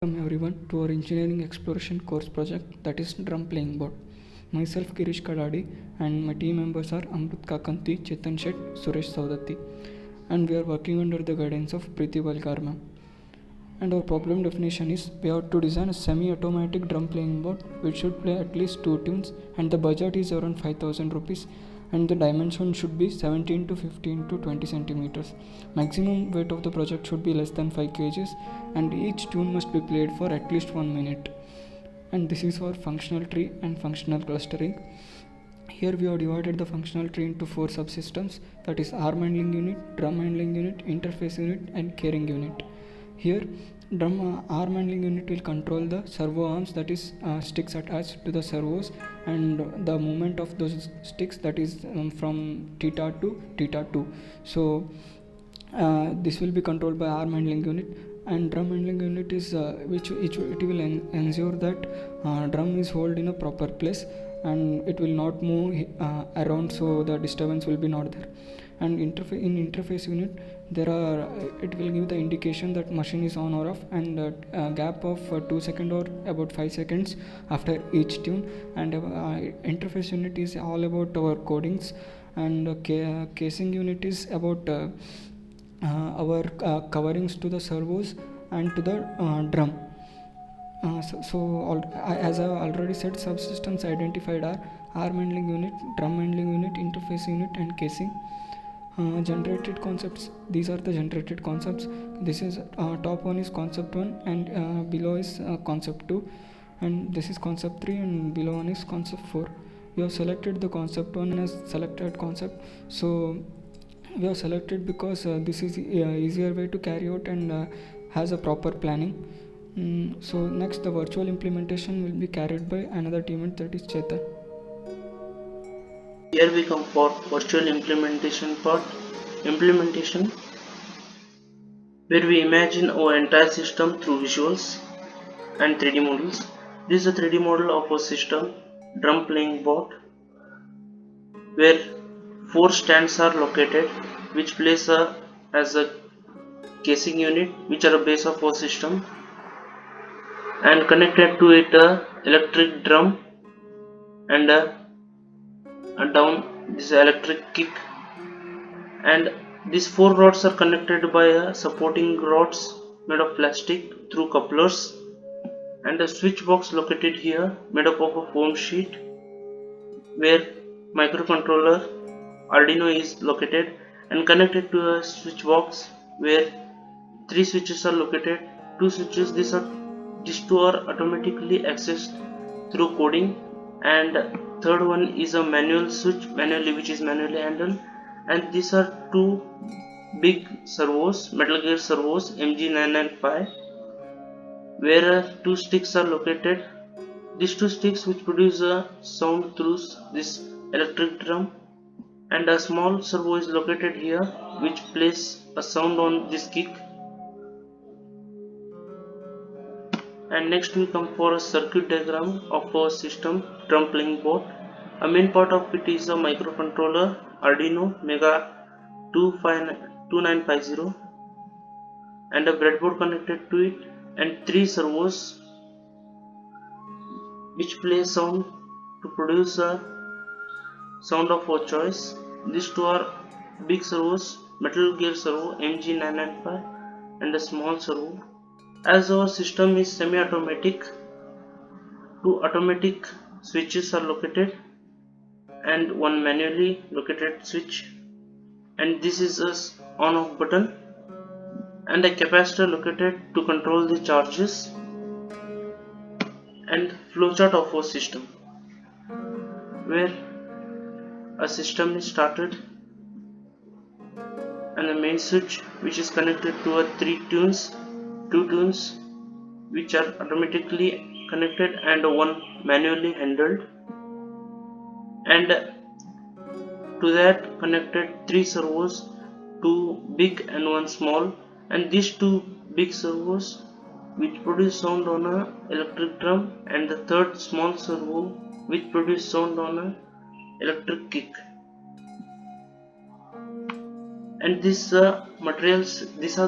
Welcome everyone to our engineering exploration course project, that is drum playing board. Myself Girish Kadadi and my team members are Amrut Kakanti, Chetan Shet, Suresh Saudati, and we are working under the guidance of Preeti Valkar ma'am. And our problem definition is we have to design a semi-automatic drum playing board which should play at least 2 tunes, and the budget is around 5000 rupees, and the dimension should be 17 to 15 to 20 centimeters. Maximum weight of the project should be less than 5 kgs, and each tune must be played for at least 1 minute. And this is for functional tree and functional clustering. Here we have divided the functional tree into 4 subsystems, that is arm handling unit, drum handling unit, interface unit and carrying unit. Here arm handling unit will control the servo arms, that is sticks attached to the servos, and the movement of those sticks, that is from theta to theta 2. So this will be controlled by arm handling unit. And drum handling unit is which it will ensure that drum is held in a proper place and it will not move around, so the disturbance will be not there. And in interface unit, it will give the indication that machine is on or off, and gap of 2 seconds or about 5 seconds after each tune. And interface unit is all about our codings, and casing unit is about our coverings to the servos and to the drum. As I already said, subsystems identified are arm handling unit, drum handling unit, interface unit and casing. Generated concepts, these are the generated concepts. This is top one is concept 1, and below is concept 2, and this is concept 3, and below one is concept 4. We have selected the concept 1 as selected concept, so we have selected because this is easier way to carry out and has a proper planning. So next, the virtual implementation will be carried by another teammate, that is Chetan. Here we come for virtual implementation part. Implementation, where we imagine our entire system through visuals and 3D models. This is a 3D model of a system, drum playing board, where 4 stands are located, which place as a casing unit, which are a base of our system, and connected to it a electric drum and down this electric kick, and these 4 rods are connected by supporting rods made of plastic through couplers, and a switch box located here made up of a foam sheet where microcontroller Arduino is located, and connected to a switch box where 3 switches are located. 2 switches, these 2 are automatically accessed through coding, and third one is a manual switch, which is manually handled. And these are 2 big servos, metal gear servos MG995, where 2 sticks are located. These 2 sticks which produce a sound through this electric drum, and a small servo is located here which plays a sound on this kick. And next we come for a circuit diagram of our system drum playing board. A main part of it is a microcontroller Arduino Mega 2950, and a breadboard connected to it, and 3 servos which play sound to produce a sound of our choice. These 2 are big servos, metal gear servo MG995 and a small servo. As our system is semi-automatic, 2 automatic switches are located and 1 manually located switch, and this is a on-off button, and a capacitor located to control the charges. And flowchart of our system, where a system is started, and a main switch which is connected to a 2 tunes which are automatically connected and 1 manually handled, and to that connected 3 servos, 2 big and 1 small, and these 2 big servos which produce sound on a electric drum, and the third small servo which produce sound on a electric kick. and these are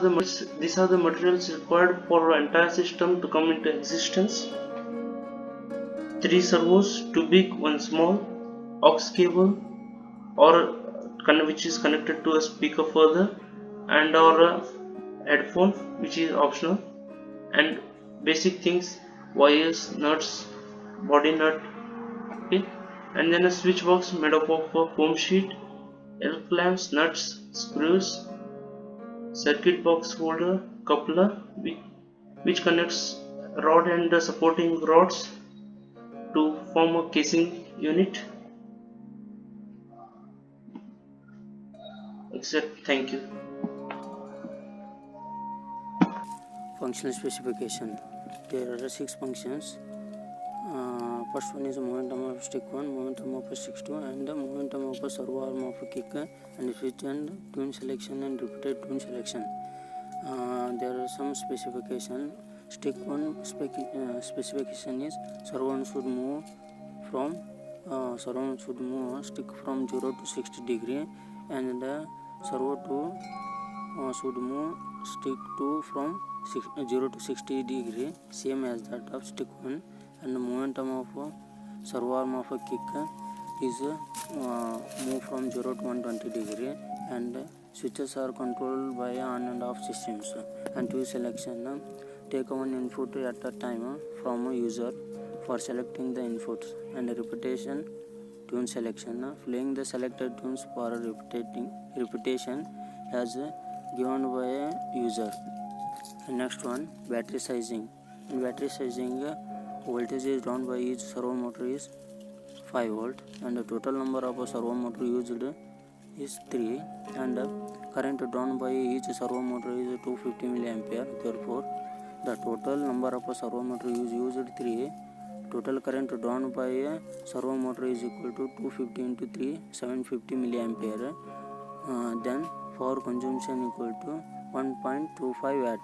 the materials required for our entire system to come into existence. 3 servos, 2 big, 1 small, aux cable or which is connected to a speaker further, and our headphone which is optional, and basic things, wires, nuts, body nut, okay, and then a switch box made up of a foam sheet, L clamps, nuts, screws, circuit box holder, coupler which connects rod and the supporting rods to form a casing unit. Except, thank you. Functional specification. There are 6 functions. First one is the momentum of stick 1, momentum of stick 2, and the momentum of a servo arm of a kick, and switch and tune selection and repeated tune selection. There are some specification. Stick 1 specification is servo should move stick from 0 to 60 degree, and the servo 2 should move stick 2 from 0 to 60 degree, same as that of stick 1, and the momentum of servo arm of a kick is move from 0 to 120 degree, and switches are controlled by on and off systems. And to selection, take one input at a time from a user for selecting the inputs, and repetition tune selection, playing the selected tunes for repetition as given by a user. And next one, battery sizing. In battery sizing, voltage is drawn by each servo motor is 5 volt, and the total number of a servo motor used is 3, and current drawn by each servo motor is 250 milliampere. Therefore, the total number of a servo motor used 3. Total current drawn by a servo motor is equal to 250 into 3, 750 milliampere. Then power consumption equal to 1.25 watt.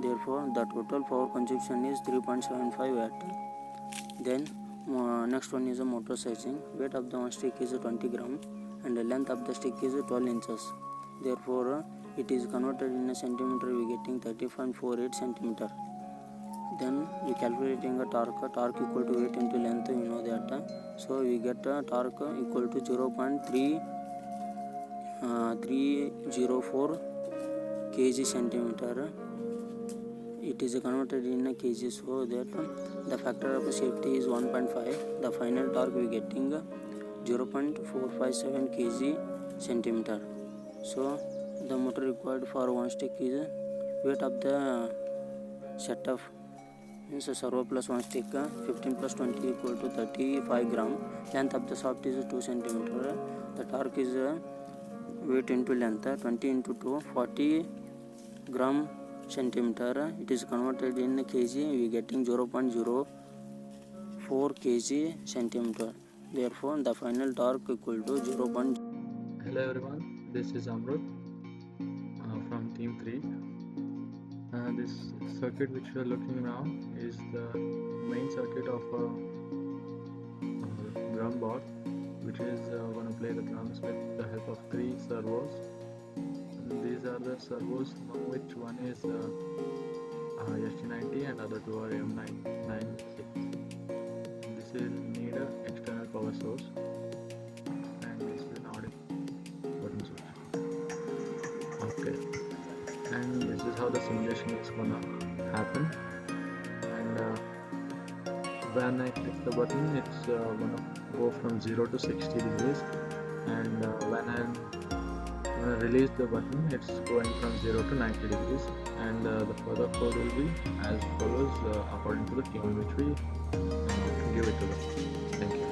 Therefore, the total power consumption is 3.75 watt. Then next one is a motor sizing. Weight of the one stick is 20 gram, and the length of the stick is 12 inches. Therefore, it is converted in a centimeter. We getting 30.48 centimeter. Then we calculating a torque equal to weight into length, you know that. So we get a torque equal to 0.304 kg centimeter. It is converted in a kg, so that the factor of safety is 1.5. The final torque we getting 0.457 kg centimeter. So the motor required for one stick is weight of the setup means servo plus one stick 15 plus 20 equal to 35 gram. Length of the shaft is 2 centimeter. The torque is weight into length 20 into 2 40 gram centimeter. It is converted in kg. We getting 0.04 kg centimeter. Therefore, the final torque equal to 0. Hello everyone, this is Amrut from Team 3. This circuit which we are looking now is the main circuit of a drum board, which is going to play the drums with the help of 3 servos. These are the servos, which one is ST90 and other 2 are M996. This will need an external power source, and this is an audio button switch. Okay, and this is how the simulation is gonna happen. And when I click the button, it's gonna go from 0 to 60 degrees, and when I release the button, it's going from 0 to 90 degrees, and the further code will be as follows according to the tune which we give it to them. Thank you.